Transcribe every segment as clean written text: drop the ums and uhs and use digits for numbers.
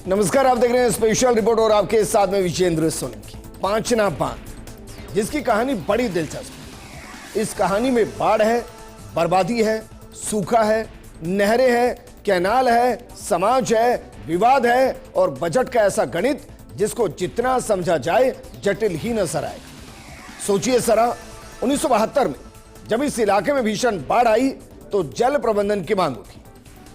नमस्कार, आप देख रहे हैं स्पेशल रिपोर्ट और आपके साथ में विजेंद्र सोलंकी। पांचना बांध, जिसकी कहानी बड़ी दिलचस्प है। इस कहानी में बाढ़ है, बर्बादी है, सूखा है, नहरें हैं, कैनाल है, समाज है, विवाद है और बजट का ऐसा गणित जिसको जितना समझा जाए जटिल ही नजर आएगा। सोचिए जरा, 1972 में जब इस इलाके में भीषण बाढ़ आई तो जल प्रबंधन की मांग उठी।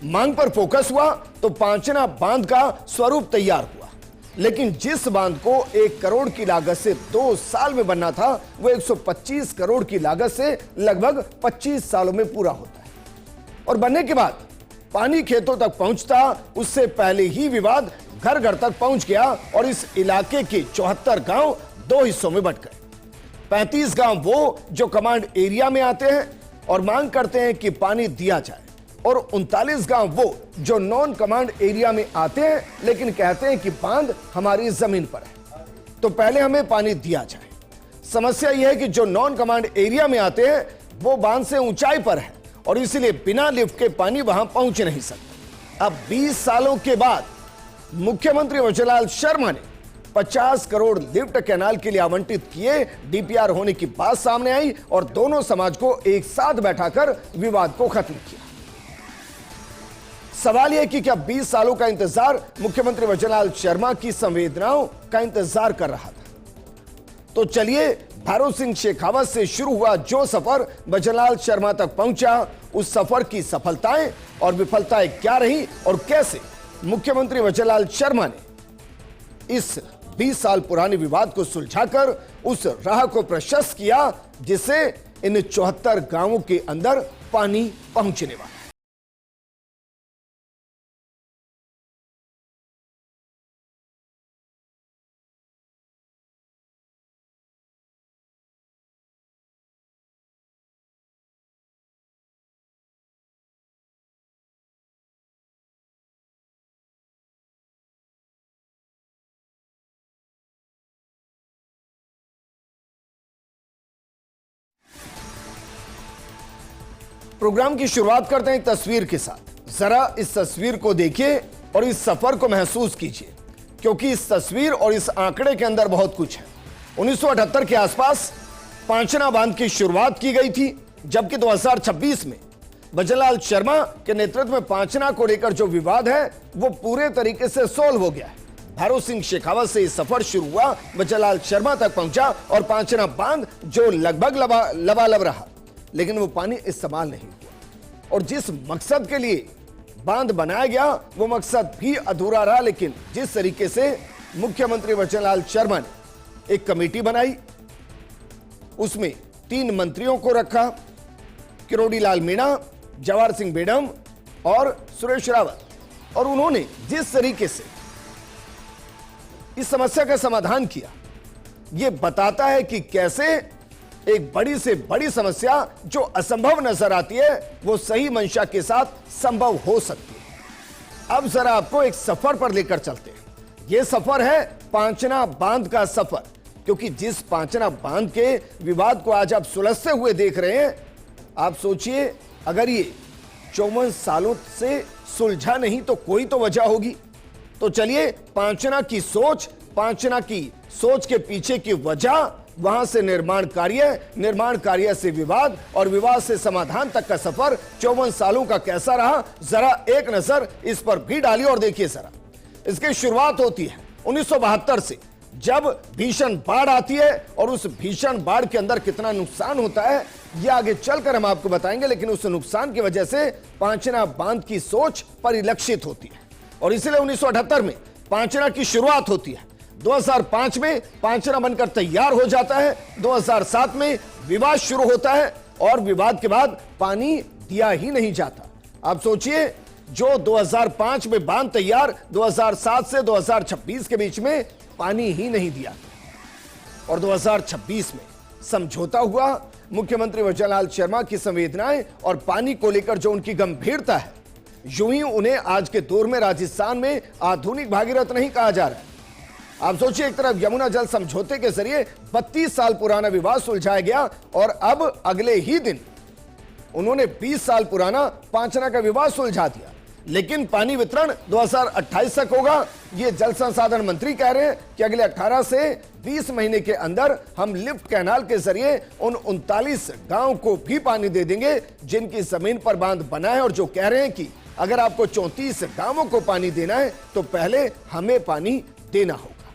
मांग पर फोकस हुआ तो पांचना बांध का स्वरूप तैयार हुआ। लेकिन जिस बांध को 1 करोड़ की लागत से 2 साल में बनना था, वो 125 करोड़ की लागत से लगभग 25 सालों में पूरा होता है। और बनने के बाद पानी खेतों तक पहुंचता, उससे पहले ही विवाद घर घर तक पहुंच गया और इस इलाके के 74 गांव 2 हिस्सों में बंट गए। 35 गांव वो जो कमांड एरिया में आते हैं और मांग करते हैं कि पानी दिया जाए, और 39 गांव वो जो नॉन कमांड एरिया में आते हैं लेकिन कहते हैं कि बांध हमारी जमीन पर है, तो पहले हमें पानी दिया जाए। समस्या यह है कि जो नॉन कमांड एरिया में आते हैं वो बांध से ऊंचाई पर है और इसलिए बिना लिफ्ट के पानी वहां पहुंच नहीं सकता। अब 20 सालों के बाद मुख्यमंत्री वचनलाल शर्मा ने 50 करोड़ लिफ्ट कैनाल के लिए आवंटित किए। डीपीआर होने की बात सामने आई और दोनों समाज को एक साथ बैठाकर विवाद को खत्म किया। सवाल यह कि क्या 20 सालों का इंतजार मुख्यमंत्री वचनलाल शर्मा की संवेदनाओं का इंतजार कर रहा था? तो चलिए, भैरों सिंह शेखावत से शुरू हुआ जो सफर वचनलाल शर्मा तक पहुंचा, उस सफर की सफलताएं और विफलताएं क्या रही और कैसे मुख्यमंत्री वचनलाल शर्मा ने इस 20 साल पुराने विवाद को सुलझाकर उस राह को प्रशस्त किया जिससे इन 74 गांवों के अंदर पानी पहुंचने वाला। प्रोग्राम की शुरुआत करते हैं एक तस्वीर के साथ। जरा इस तस्वीर को देखिए और इस सफर को महसूस कीजिए, क्योंकि इस तस्वीर और इस आंकड़े के अंदर बहुत कुछ है। 1978 के आसपास पांचना बांध की शुरुआत की गई थी, जबकि 2026 में वचनलाल शर्मा के नेतृत्व में पांचना को लेकर जो विवाद है वो पूरे तरीके से सोल्व हो गया है। भैरों सिंह शेखावत से इस सफर शुरू हुआ, वचनलाल शर्मा तक पहुंचा और पांचना बांध जो लगभग लबालब रहा, लेकिन वो पानी इस्तेमाल नहीं हुआ। और जिस मकसद के लिए बांध बनाया गया वो मकसद भी अधूरा रहा। लेकिन जिस तरीके से मुख्यमंत्री वचनलाल शर्मा ने एक कमेटी बनाई, उसमें 3 मंत्रियों को रखा, किरोड़ी लाल मीणा, जवाहर सिंह बेडम और सुरेश रावत, और उन्होंने जिस तरीके से इस समस्या का समाधान किया, यह बताता है कि कैसे एक बड़ी से बड़ी समस्या जो असंभव नजर आती है वो सही मंशा के साथ संभव हो सकती है। अब जरा आपको एक सफर पर लेकर चलते हैं। यह सफर है पांचना बांध का सफर, क्योंकि जिस पांचना बांध के विवाद को आज आप सुलझते हुए देख रहे हैं, आप सोचिए अगर ये 54 सालों से सुलझा नहीं तो कोई तो वजह होगी। तो चलिए, पांचना की सोच के पीछे की वजह, वहां से निर्माण कार्य से विवाद और विवाद से समाधान तक का सफर 54 सालों का कैसा रहा, जरा एक नजर इस पर भी डालिए और देखिए जरा। इसकी शुरुआत होती है 1972 से, जब भीषण बाढ़ आती है और उस भीषण बाढ़ के अंदर कितना नुकसान होता है यह आगे चलकर हम आपको बताएंगे। लेकिन उस नुकसान की वजह से पांचना बांध की सोच परिलक्षित होती है और इसलिए 1978 में पांचना की शुरुआत होती है। 2005 में पांचना बनकर तैयार हो जाता है। 2007 में विवाद शुरू होता है और विवाद के बाद पानी दिया ही नहीं जाता। आप सोचिए, जो 2005 में बांध तैयार, 2007 से 2026 के बीच में पानी ही नहीं दिया और 2026 में समझौता हुआ। मुख्यमंत्री वचनलाल शर्मा की संवेदनाएं और पानी को लेकर जो उनकी गंभीरता है, यूं ही उन्हें आज के दौर में राजस्थान में आधुनिक भागीरथ नहीं कहा जा रहा है। आप सोचिए, एक तरफ यमुना जल समझौते के जरिए 32 साल पुराना विवाद सुलझाया गया और अब अगले ही दिन उन्होंने 20 साल पुराना पांचना का विवाद सुलझा दिया। लेकिन पानी वितरण 2028 तक होगा। ये जल संसाधन मंत्री कह रहे हैं कि अगले 18 से 20 महीने के अंदर हम लिफ्ट कैनाल के जरिए उन 39 गांव को भी पानी दे देंगे जिनकी जमीन पर बांध बना है, और जो कह रहे हैं कि अगर आपको 34 गांवों को पानी देना है तो पहले हमें पानी देना होगा।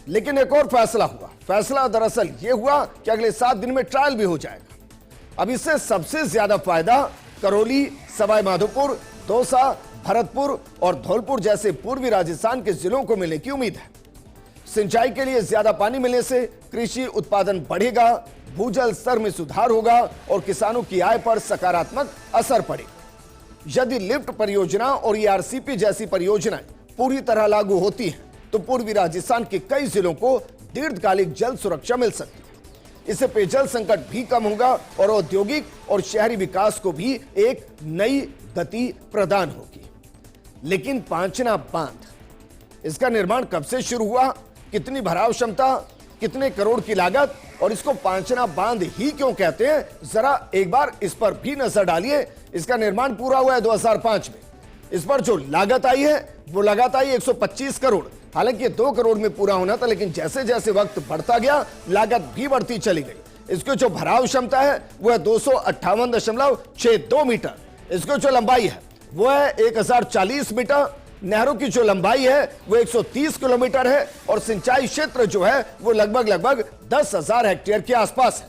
लेकिन एक और फैसला हुआ। फैसला दरअसल यह हुआ कि अगले 7 दिन में ट्रायल भी हो जाएगा। अब इससे सबसे ज्यादा फायदा करौली, सवाई माधोपुर, दौसा, भरतपुर और धौलपुर जैसे पूर्वी राजस्थान के जिलों को मिलने की उम्मीद है। सिंचाई के लिए ज्यादा पानी मिलने से कृषि उत्पादन बढ़ेगा, भूजल स्तर में सुधार होगा और किसानों की आय पर सकारात्मक असर पड़ेगा। यदि लिफ्ट परियोजना और ईआरसीपी जैसी परियोजनाएं पूरी तरह लागू होती हैं तो पूर्वी राजस्थान के कई जिलों को दीर्घकालिक जल सुरक्षा मिल सकती है। इससे पेयजल संकट भी कम होगा और औद्योगिक और शहरी विकास को भी एक नई गति प्रदान होगी। लेकिन पांचना बांध, इसका निर्माण कब से शुरू हुआ, कितनी भराव क्षमता, कितने करोड़ की लागत और इसको पांचना बांध ही क्यों कहते हैं, जरा एक बार इस पर भी नजर डालिए। इसका निर्माण पूरा हुआ है 2005 में। इस पर जो लागत आई है वो लागत आई 125 करोड़। हालांकि ये 2 करोड़ में पूरा होना था, लेकिन जैसे जैसे वक्त बढ़ता गया लागत भी बढ़ती चली गई। इसकी जो भराव क्षमता है वो है 258.62 मीटर। इसकी जो लंबाई है वो है 1040 मीटर। नहरों की जो लंबाई है वो 130 किलोमीटर है और सिंचाई क्षेत्र जो है वो लगभग 10,000 हेक्टेयर के आसपास है।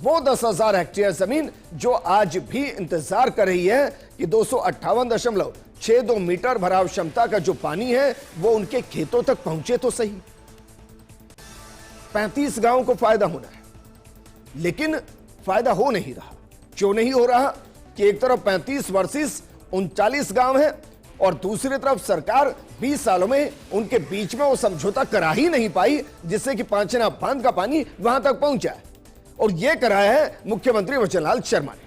वो 10,000 हेक्टेयर जमीन जो आज भी इंतजार कर रही है कि 258.62 मीटर भराव क्षमता का जो पानी है वो उनके खेतों तक पहुंचे तो सही। 35 गांवों को फायदा होना है, लेकिन फायदा हो नहीं रहा। क्यों नहीं हो रहा कि एक तरफ 35 वर्सेस 39 गांव है और दूसरी तरफ सरकार 20 सालों में उनके बीच में वो समझौता करा ही नहीं पाई जिससे कि पांचना बांध का पानी वहां तक पहुंचा है। और यह कराया है मुख्यमंत्री वचनलाल शर्मा ने।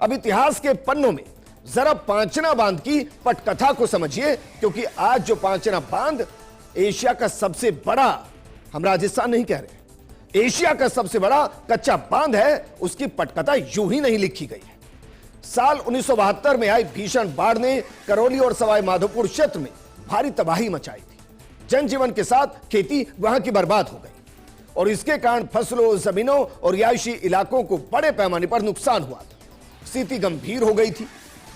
अब इतिहास के पन्नों में जरा पांचना बांध की पटकथा को समझिए, क्योंकि आज जो पांचना बांध एशिया का सबसे बड़ा, हम राजस्थान नहीं कह रहे, एशिया का सबसे बड़ा कच्चा बांध है, उसकी पटकथा यूं ही नहीं लिखी गई है। साल 1972 में आई भीषण बाढ़ ने करौली और सवाई माधोपुर क्षेत्र में भारी तबाही मचाई थी। जनजीवन के साथ खेती वहां की बर्बाद हो गई और इसके कारण फसलों, जमीनों और रिहायशी इलाकों को बड़े पैमाने पर नुकसान हुआ था। स्थिति गंभीर हो गई थी।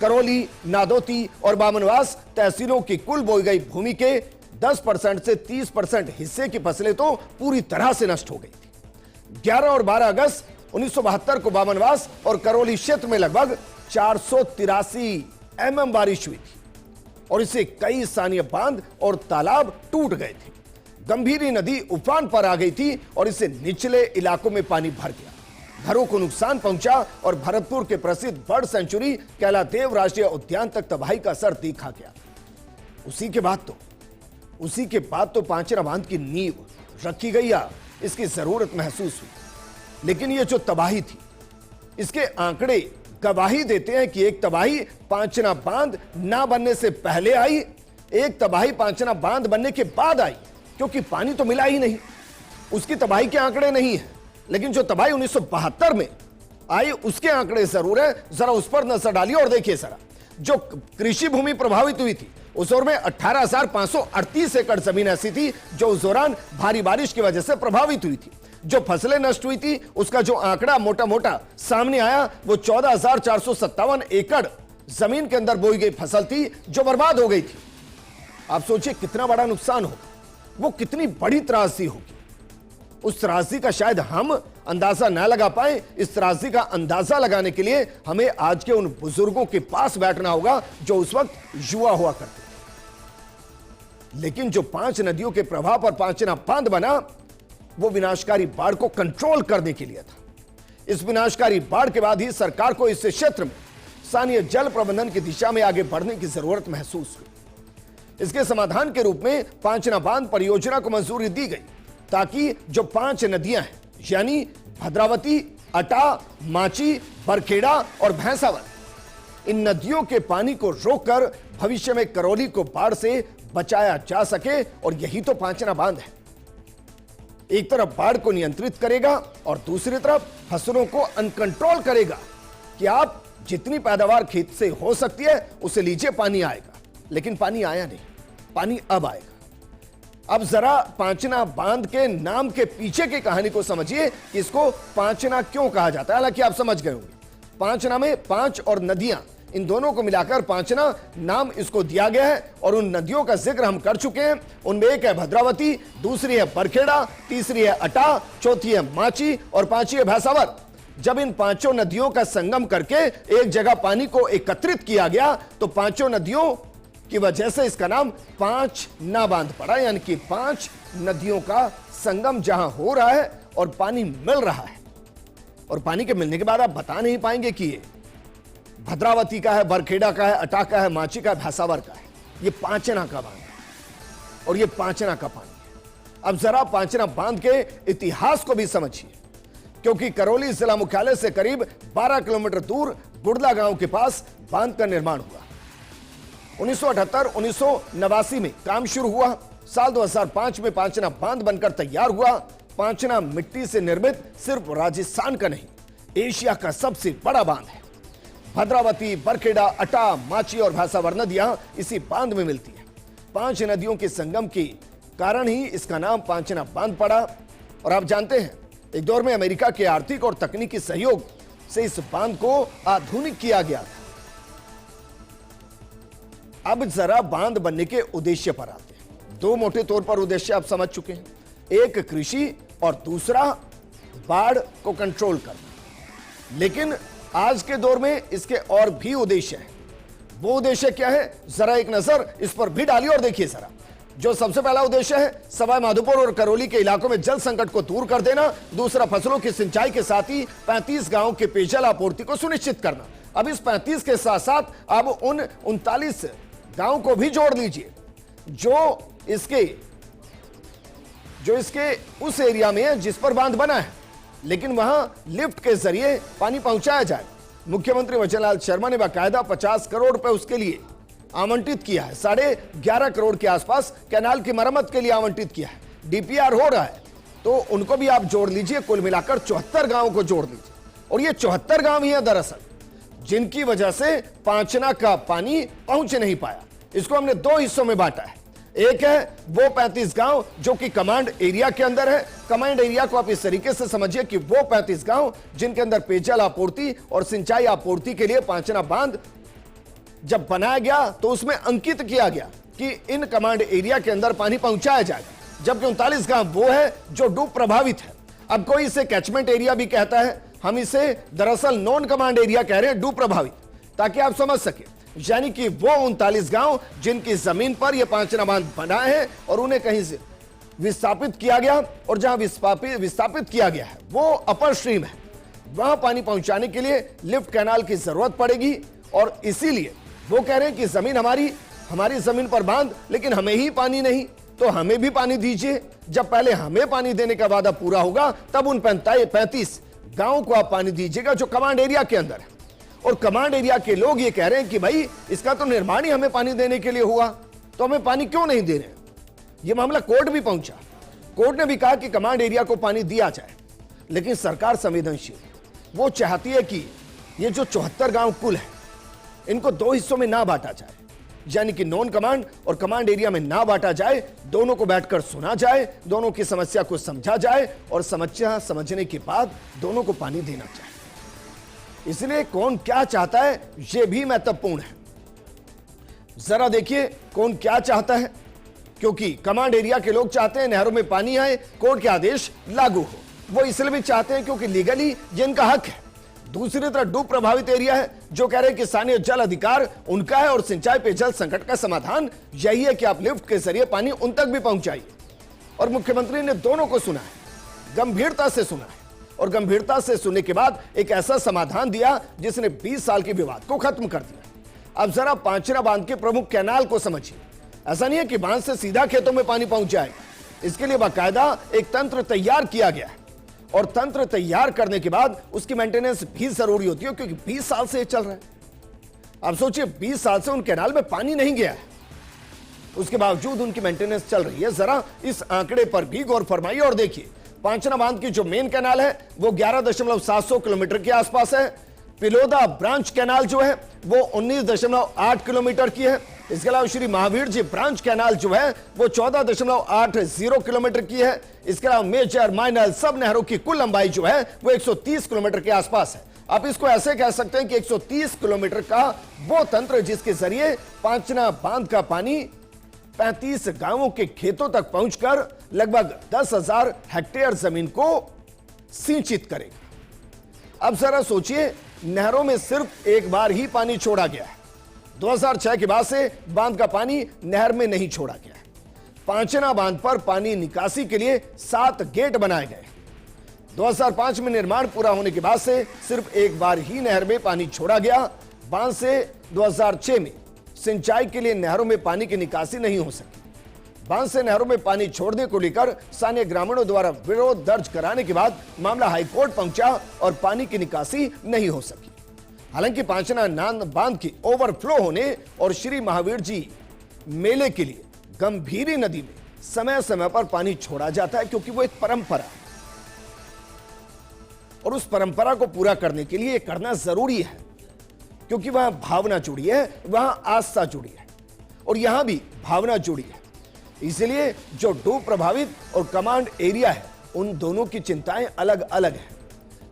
करौली, नादौती और बामनवास तहसीलों की कुल बोई गई भूमि के 10% से 30% हिस्से की फसलें तो पूरी तरह से नष्ट हो गई थी। 11 और 12 अगस्त 1972 को बामनवास और करौली क्षेत्र में लगभग 483 mm बारिश हुई थी और इससे कई स्थानीय बांध और तालाब टूट गए थे। गंभीरी नदी उफान पर आ गई थी और इससे निचले इलाकों में पानी भर गया, घरों को नुकसान पहुंचा और भरतपुर के प्रसिद्ध बर्ड सेंचुरी कैलादेव राष्ट्रीय उद्यान तक तबाही का असर देखा गया। उसी के बाद तो पांचना बांध की नींव रखी गई या इसकी जरूरत महसूस हुई। लेकिन ये जो तबाही थी, इसके आंकड़े गवाही देते हैं कि एक तबाही पांचना बांध ना बनने से पहले आई, एक तबाही पांचना बांध बनने के बाद आई, क्योंकि पानी तो मिला ही नहीं। उसकी तबाही के आंकड़े नहीं है, लेकिन जो तबाही 1972 में आई उसके आंकड़े जरूर है। जरा उस पर नजर डालिए और देखिए जरा, जो कृषि भूमि प्रभावित हुई थी उस दौर में 18,538 एकड़ जमीन ऐसी थी जो उस दौरान भारी बारिश की वजह से प्रभावित हुई थी। जो फसलें नष्ट हुई थी उसका जो आंकड़ा मोटा मोटा सामने आया वो 14,457 एकड़ जमीन के अंदर बोई गई फसल थी जो बर्बाद हो गई थी। आप सोचिए कितना बड़ा नुकसान होगा, वो कितनी बड़ी त्रासदी होगी। उस त्रासदी का शायद हम अंदाजा ना लगा पाए। इस त्रासदी का अंदाजा लगाने के लिए हमें आज के उन बुजुर्गों के पास बैठना होगा जो उस वक्त युवा हुआ करते थे। लेकिन जो 5 नदियों के प्रभाव पर पांचना बांध बना वो विनाशकारी बाढ़ को कंट्रोल करने के लिए था। इस विनाशकारी बाढ़ के बाद ही सरकार को इस क्षेत्र में स्थानीय जल प्रबंधन की दिशा में आगे बढ़ने की जरूरत महसूस हुई। इसके समाधान के रूप में पांचना बांध परियोजना को मंजूरी दी गई ताकि जो 5 नदियां हैं यानी भद्रावती, अटा, माची, बरखेड़ा और भैंसावर, इन नदियों के पानी को रोककर भविष्य में करौली को बाढ़ से बचाया जा सके। और यही तो पांचना बांध है। एक तरफ बाढ़ को नियंत्रित करेगा और दूसरी तरफ फसलों को अनकंट्रोल करेगा कि आप जितनी पैदावार खेत से हो सकती है उसे लीजिए, पानी आएगा। लेकिन पानी आया नहीं, पानी अब आएगा। अब जरा पांचना बांध के नाम के पीछे की कहानी को समझिए कि इसको पांचना क्यों कहा जाता है। हालांकि आप समझ गए होंगे, पांचना में पांच और नदियां, इन दोनों को मिलाकर पांचना नाम इसको दिया गया है। और उन नदियों का जिक्र हम कर चुके हैं। उनमें एक है भद्रावती, दूसरी है बरखेड़ा, तीसरी है अटा, चौथी है माची और पांचवी है भैंसावर। जब इन पांचों नदियों का संगम करके एक जगह पानी को एकत्रित किया गया तो पांचों नदियों की वजह से इसका नाम पांचना बांध पड़ा। यानी कि पांच नदियों का संगम जहां हो रहा है और पानी मिल रहा है। और पानी के मिलने के बाद आप बता नहीं पाएंगे कि ये भद्रावती का है, बरखेड़ा का है, अटा का है, माची का है, भैंसावर का है। ये पांचना का बांध है और ये पांचना का पानी है। अब जरा पांचना बांध के इतिहास को भी समझिए, क्योंककि करौली जिला मुख्यालय से करीब 12 किलोमीटर दूर गुड़ला गांव के पास बांध का निर्माण हुआ। 1978-1989 में काम शुरू हुआ। साल 2005 में पांचना बांध बनकर तैयार हुआ। पांचना मिट्टी से निर्मित सिर्फ राजस्थान का नहीं, एशिया का सबसे बड़ा बांध है। भद्रावती, बरखेड़ा, अटा, माची और भैंसावर नदियां इसी बांध में मिलती है। पांच नदियों के संगम के कारण ही इसका नाम पांचना बांध पड़ा। और आप जानते हैं, एक दौर में अमेरिका के आर्थिक और तकनीकी सहयोग से इस बांध को आधुनिक किया गया था। अब जरा बांध बनने के उद्देश्य पर आते हैं। दो मोटे तौर पर उद्देश्य आप समझ चुके हैं, एक कृषि और दूसरा बाढ़ को कंट्रोल करना। लेकिन आज के दौर में इसके और भी उद्देश्य हैं। वो उद्देश्य क्या है, जरा एक नजर इस पर भी डालिए और देखिए जरा। जो सबसे पहला उद्देश्य है, सवाई माधोपुर और करौली के इलाकों में जल संकट को दूर कर देना। दूसरा, फसलों की सिंचाई के साथ ही 35 गांवों के पेयजल आपूर्ति को सुनिश्चित करना। अब इस 35 के साथ साथ अब उन 39 गांव को भी जोड़ लीजिए जो इसके उस एरिया में है जिस पर बांध बना है, लेकिन वहां लिफ्ट के जरिए पानी पहुंचाया जाए। मुख्यमंत्री वचनलाल शर्मा ने बाकायदा 50 करोड़ रुपए उसके लिए आवंटित किया है। 11.5 करोड़ के आसपास कैनाल की मरम्मत के लिए आवंटित किया है। डीपीआर हो रहा है, तो उनको भी आप जोड़ लीजिए। कुल मिलाकर 74 गांवों को जोड़ लीजिए। और ये 74 गांव ही है दरअसल जिनकी वजह से पांचना का पानी पहुंच नहीं पाया। इसको हमने दो हिस्सों में बांटा है। एक है वो 35 गांव जो कि कमांड एरिया के अंदर है। कमांड एरिया को आप इस तरीके से समझिए कि वो 35 गांव जिनके अंदर पेयजल आपूर्ति और सिंचाई आपूर्ति के लिए पांचना बांध जब बनाया गया तो उसमें अंकित किया गया कि इन कमांड एरिया के अंदर पानी पहुंचाया जाएगा। जबकि 39 गांव वो है जो डूब प्रभावित है। अब कोई इसे कैचमेंट एरिया भी कहता है, हम इसे दरअसल नॉन कमांड एरिया कह रहे हैं, डूब प्रभावित, ताकि आप समझ सके। यानी कि वो 39 गांव जिनकी जमीन पर यह पांचना बांध बना है और उन्हें कहीं से विस्थापित किया गया, और जहां विस्थापित किया गया है वो अपर स्ट्रीम है, वहां पानी पहुंचाने के लिए लिफ्ट कैनाल की जरूरत पड़ेगी। और इसीलिए वो कह रहे हैं कि जमीन हमारी जमीन पर बांध, लेकिन हमें ही पानी नहीं, तो हमें भी पानी दीजिए। जब पहले हमें पानी देने का वादा पूरा होगा तब उन 35 गांव को आप पानी दीजिएगा जो कमांड एरिया के अंदर है। और कमांड एरिया के लोग ये कह रहे हैं कि भाई इसका तो निर्माण ही हमें पानी देने के लिए हुआ, तो हमें पानी क्यों नहीं दे रहे हैं। यह मामला कोर्ट भी पहुंचा। कोर्ट ने भी कहा कि कमांड एरिया को पानी दिया जाए, लेकिन सरकार संवेदनशील, वो चाहती है कि ये जो 74 गांव कुल है इनको दो हिस्सों में ना बांटा जाए, यानी कि नॉन कमांड और कमांड एरिया में ना बांटा जाए। दोनों को बैठकर सुना जाए, दोनों की समस्या को समझा जाए और समस्या समझने के बाद दोनों को पानी देना चाहिए। इसलिए कौन क्या चाहता है यह भी महत्वपूर्ण है। जरा देखिए कौन क्या चाहता है, क्योंकि कमांड एरिया के लोग चाहते हैं नहरों में पानी आए, कोर्ट के आदेश लागू हो। वो इसलिए भी चाहते हैं क्योंकि लीगली ये इनका हक है। दूसरी तरफ डूब प्रभावित एरिया है जो कह रहे हैं कि स्थानीय जल अधिकार उनका है और सिंचाई पेयजल संकट का समाधान यही है कि आप लिफ्ट के जरिए पानी उन तक भी पहुंचाइए। और मुख्यमंत्री ने दोनों को सुना है, गंभीरता से सुना है, और गंभीरता से सुनने के बाद एक ऐसा समाधान दिया जिसने 20 साल के विवाद को खत्म कर दिया। अब जरा पांचना बांध के प्रमुख कैनाल को समझिए। ऐसा नहीं है कि बांध से सीधा खेतों में पानी पहुंच जाएगा, इसके लिए बाकायदा एक तंत्र तैयार किया गया है। और तंत्र तैयार करने के बाद उसकी मेंटेनेंस भी जरूरी होती है, क्योंकि 20 साल से ये चल रहा है। अब सोचिए 20 साल से उन कैनाल में पानी नहीं गया है, उसके बावजूद उनकी मेंटेनेंस चल रही है। जरा इस आंकड़े पर भी गौर फरमाइए और देखिए, पांचना बांध की जो मेन कैनाल है वो 11.700 किलोमीटर के आसपास है। पिलोदा ब्रांच कैनाल जो है वो 19.8 किलोमीटर की है। इसके अलावा श्री महावीर जी ब्रांच कैनाल जो है वो 14.80 किलोमीटर की है। इसके अलावा मेजर माइनर सब नहरों की कुल लंबाई जो है वो 130 किलोमीटर के आसपास है। आप इसको ऐसे कह सकते हैं कि 130 किलोमीटर का वो तंत्र जिसके जरिए पांचना बांध का पानी 35 गांवों के खेतों तक पहुंचकर लगभग 10,000 हेक्टेयर जमीन को सिंचित करेगा। अब जरा सोचिए, नहरों में सिर्फ एक बार ही पानी छोड़ा गया है। 2006 के बाद से बांध का पानी नहर में नहीं छोड़ा गया है। पांचना बांध पर पानी निकासी के लिए 7 गेट बनाए गए। 2005 में निर्माण पूरा होने के बाद से सिर्फ एक बार ही नहर में पानी छोड़ा गया। बांध से 2006 में सिंचाई के लिए नहरों में पानी की निकासी नहीं हो सकी। बांध से नहरों में पानी छोड़ने को लेकर स्थानीय ग्रामीणों द्वारा विरोध दर्ज कराने के बाद मामला हाईकोर्ट पहुंचा और पानी की निकासी नहीं हो सकी। हालांकि पांचना बांध के ओवरफ्लो होने और श्री महावीर जी मेले के लिए गंभीरी नदी में समय समय पर पानी छोड़ा जाता है, क्योंकि वो एक परंपरा है और उस परंपरा को पूरा करने के लिए करना जरूरी है, क्योंकि वहां भावना जुड़ी है, वहां आस्था जुड़ी है और यहां भी भावना जुड़ी है। इसलिए जो डूब प्रभावित और कमांड एरिया है उन दोनों की चिंताएं अलग अलग हैं।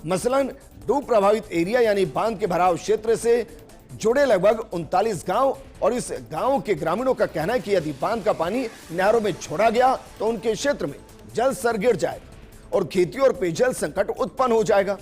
मसलन डूब प्रभावित एरिया यानी बांध के भराव क्षेत्र से जुड़े लगभग 39 गांव और इस गांव के ग्रामीणों का कहना है कि यदि बांध का पानी नहरों में छोड़ा गया तो उनके क्षेत्र में जल स्तर गिर जाएगा और खेती और पेयजल संकट उत्पन्न हो जाएगा।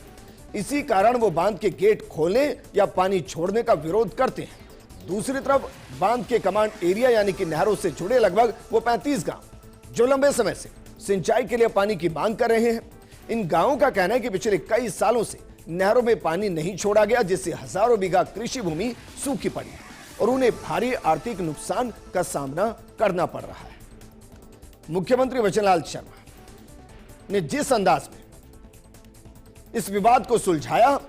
इसी कारण वो बांध के गेट खोलने या पानी छोड़ने का विरोध करते हैं। दूसरी तरफ बांध के कमांड एरिया यानी कि नहरों से जुड़े लगभग वो 35 गांव जो लंबे समय से सिंचाई के लिए पानी की मांग कर रहे हैं। इन गांवों का कहना है कि पिछले कई सालों से नहरों में पानी नहीं छोड़ा गया, जिससे हजारों बीघा कृषि भूमि सूखी पड़ी और उन्हें भारी आर्थिक नुकसान का सामना करना पड़ रहा है। मुख्यमंत्री वचनलाल शर्मा ने जिस अंदाज में इस विवाद को सुलझाया,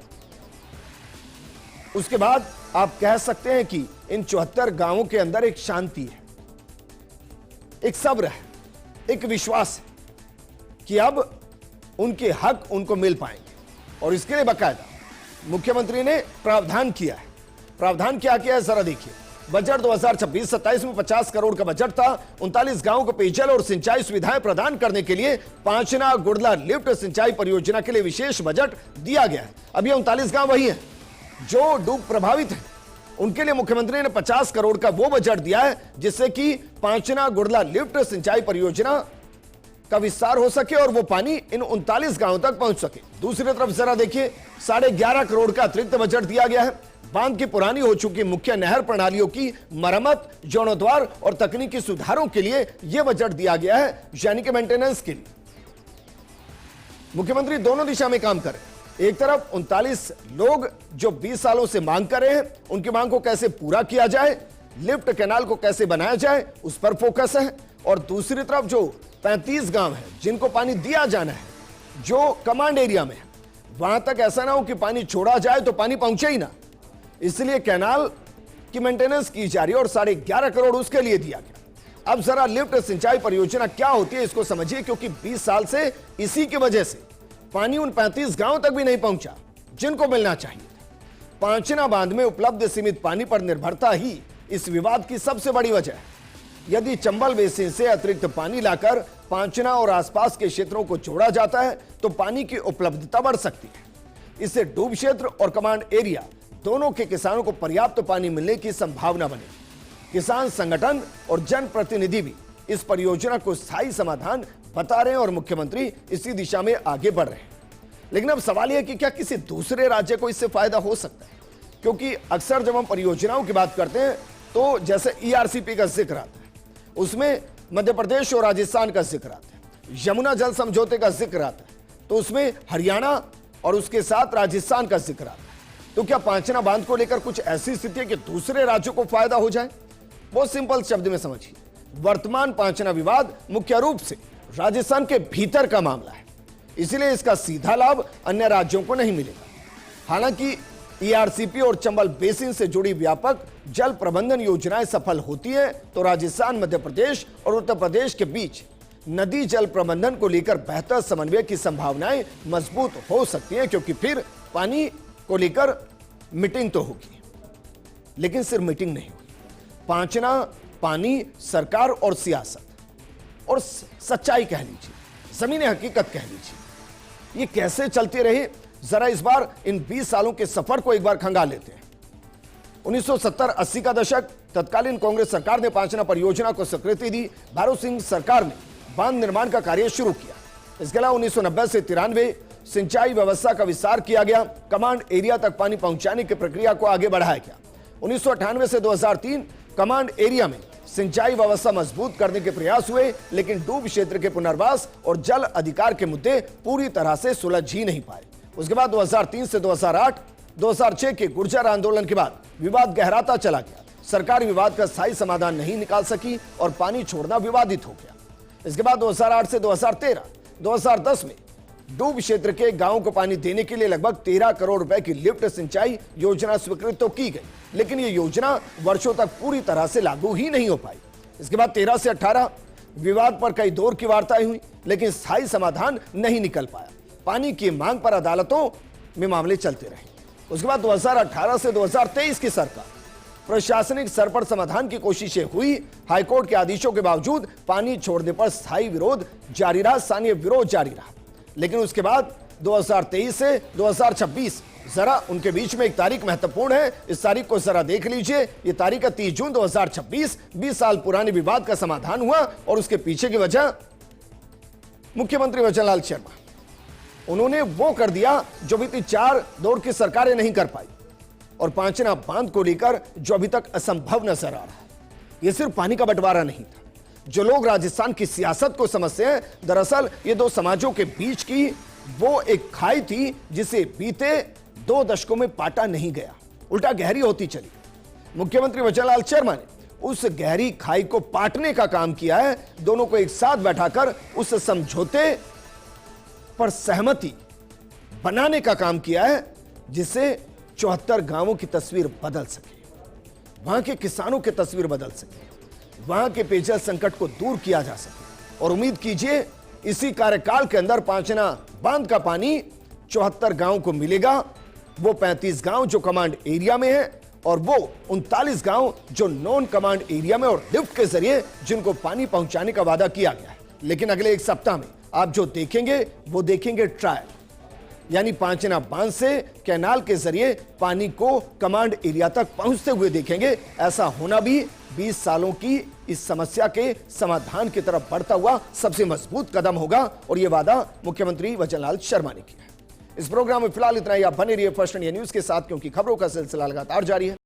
उसके बाद आप कह सकते हैं कि इन 74 गांवों के अंदर एक शांति है, एक सब्र है, एक विश्वास है कि अब उनके हक उनको मिल पाएंगे। और इसके लिए बाकायदा मुख्यमंत्री ने प्रावधान किया है। प्रावधान क्या किया है जरा देखिए। बजट 2026-27 में 50 करोड़ का बजट था। 39 गांवों को पेयजल और सिंचाई सुविधाएं प्रदान करने के लिए पांचना गुड़ला लिफ्ट सिंचाई परियोजना के लिए विशेष बजट दिया गया है। अब ये 39 गांव वही है जो डूब प्रभावित है, उनके लिए मुख्यमंत्री ने 50 करोड़ का वो बजट दिया है जिससे कि पांचना गुड़ला लिफ्ट सिंचाई परियोजना का विस्तार हो सके और वो पानी इन 39 गांवों तक पहुंच सके। दूसरी तरफ जरा देखिए, 11.5 करोड़ का अतिरिक्त बजट दिया गया है। बांध की पुरानी हो चुकी मुख्य नहर प्रणालियों की मरम्मत, जीर्णोद्वार और तकनीकी सुधारों के लिए यह बजट दिया गया है, यानी कि मेंटेनेंस के लिए। मुख्यमंत्री दोनों दिशा में काम कर रहे हैं। एक तरफ 39 लोग जो 20 सालों से मांग कर रहे हैं, उनकी मांग को कैसे पूरा किया जाए, लिफ्ट कैनाल को कैसे बनाया जाए, उस पर फोकस है। और दूसरी तरफ जो 35 गांव है जिनको पानी दिया जाना है, जो कमांड एरिया में है, वहां तक ऐसा ना हो कि पानी छोड़ा जाए तो पानी पहुंचे ही ना, इसलिए कैनाल की मेंटेनेंस की जा रही है और 11.5 करोड़ उसके लिए दिया गया। अब जरा लिफ्ट सिंचाई परियोजना क्या होती है इसको समझिए, क्योंकि 20 साल से इसी की वजह से पानी उन 35 गांव तक भी नहीं पहुंचा जिनको मिलना चाहिए। पांचना बांध में उपलब्ध सीमित पानी पर निर्भरता ही इस विवाद की सबसे बड़ी वजह है। यदि चंबल बेसिन से अतिरिक्त पानी लाकर पांचना और आसपास के क्षेत्रों को जोड़ा जाता है तो पानी की उपलब्धता बढ़ सकती है। इससे डूब क्षेत्र और कमांड एरिया दोनों के किसानों को पर्याप्त पानी मिलने की संभावना बनेगी। किसान संगठन और जनप्रतिनिधि भी इस परियोजना को स्थायी समाधान बता रहे हैं और मुख्यमंत्री इसी दिशा में आगे बढ़ रहे हैं। लेकिन अब सवाल यह कि क्या किसी दूसरे राज्य को इससे फायदा हो सकता है, क्योंकि अक्सर जब हम परियोजनाओं की बात करते हैं तो जैसे ERCP का जिक्र आता है, उसमें मध्य प्रदेश और राजस्थान का जिक्र आता है। यमुना जल समझौते का जिक्र आता है तो उसमें हरियाणा और उसके साथ राजस्थान का जिक्र आता है। तो क्या पांचना बांध को लेकर कुछ ऐसी स्थिति है कि दूसरे राज्यों को फायदा हो जाए? बहुत सिंपल शब्द में समझिए, वर्तमान पांचना विवाद मुख्य रूप से राजस्थान के भीतर का मामला है, इसलिए इसका सीधा लाभ अन्य राज्यों को नहीं मिलेगा। हालांकि ERCP और चंबल बेसिन से जुड़ी व्यापक जल प्रबंधन योजनाएं सफल होती है तो राजस्थान, मध्य प्रदेश और उत्तर प्रदेश के बीच नदी जल प्रबंधन को लेकर बेहतर समन्वय की संभावनाएं मजबूत हो सकती हैं, क्योंकि फिर पानी को लेकर मीटिंग तो होगी, लेकिन सिर्फ मीटिंग नहीं हुई। पांचना पानी सरकार और सियासत और सच्चाई कह लीजिए, जमीनी हकीकत कह लीजिए, ये कैसे चलते रहे, जरा इस बार इन 20 सालों के सफर को एक बार खंगाल लेते हैं। 1970-80 का दशक, तत्कालीन कांग्रेस सरकार ने पांचना परियोजना को स्वीकृति दी। भैरों सिंह सरकार ने बांध निर्माण का कार्य शुरू किया। इसके अलावा 1990 से 93 सिंचाई व्यवस्था का विस्तार किया गया। कमांड एरिया तक पानी पहुंचाने की प्रक्रिया को आगे बढ़ाया गया। 1998 से 2003 कमांड एरिया में सिंचाई व्यवस्था मजबूत करने के प्रयास हुए, लेकिन डूब क्षेत्र के पुनर्वास और जल अधिकार के मुद्दे पूरी तरह से सुलझ ही नहीं पाए। उसके बाद 2003 से 2008 2006 के गुर्जर आंदोलन के बाद विवाद गहराता चला गया। सरकार विवाद का स्थायी समाधान नहीं निकाल सकी और पानी छोड़ना विवादित हो गया। इसके बाद 2008 से 2013 2010 में डूब क्षेत्र के गांवों को पानी देने के लिए लगभग 13 करोड़ रुपए की लिफ्ट सिंचाई योजना स्वीकृत तो की गई, लेकिन यह योजना वर्षों तक पूरी तरह से लागू ही नहीं हो पाई। इसके बाद 13 से 18 विवाद पर कई दौर की वार्ताएं हुई, लेकिन स्थायी समाधान नहीं निकल पाया। पानी की मांग पर अदालतों में मामले चलते रहे। उसके बाद 2018 से 2023 की सरकार प्रशासनिक स्तर पर समाधान की कोशिशें हुई। हाईकोर्ट के आदेशों के बावजूद पानी छोड़ने पर स्थायी विरोध जारी रहा, स्थानीय विरोध जारी रहा। लेकिन उसके बाद 2023 से 2026 जरा उनके बीच में एक तारीख महत्वपूर्ण है। इस तारीख को जरा देख लीजिए। यह तारीख है 30 जून 2026। 20 साल पुराने विवाद का समाधान हुआ और उसके पीछे की वजह मुख्यमंत्री वचनलाल शर्मा, उन्होंने वो कर दिया जो बीती 4 दौर की सरकारें नहीं कर पाई, और पांचना बांध को लेकर जो अभी तक असंभव नजर आ रहा है। यह सिर्फ पानी का बंटवारा नहीं था। जो लोग राजस्थान की सियासत को समझते हैं, दरअसल ये दो समाजों के बीच की वो एक खाई थी जिसे बीते 2 दशकों में पाटा नहीं गया, उल्टा गहरी होती चली। मुख्यमंत्री वचनलाल शर्मा ने उस गहरी खाई को पाटने का काम किया है। दोनों को एक साथ बैठाकर उस समझौते पर सहमति बनाने का काम किया है, जिससे 74 गांवों की तस्वीर बदल सके, वहां के किसानों की तस्वीर बदल सके, वहां के पेयजल संकट को दूर किया जा सके। और उम्मीद कीजिए इसी कार्यकाल के अंदर पांचना बांध का पानी 74 गांवों को मिलेगा। वो 35 गांव जो कमांड एरिया में है और वो 39 गांव जो नॉन कमांड एरिया में और लिफ्ट के जरिए जिनको पानी पहुंचाने का वादा किया गया है। लेकिन अगले एक सप्ताह में आप जो देखेंगे वो देखेंगे ट्रायल, यानी पांचना बांध से कैनाल के जरिए पानी को कमांड एरिया तक पहुंचते हुए देखेंगे। ऐसा होना भी 20 सालों की इस समस्या के समाधान की तरफ बढ़ता हुआ सबसे मजबूत कदम होगा, और यह वादा मुख्यमंत्री वचनलाल शर्मा ने किया है। इस प्रोग्राम में फिलहाल इतना ही। आप बने रहिए फर्स्ट इंडिया न्यूज के साथ, क्योंकि खबरों का सिलसिला लगातार जारी है।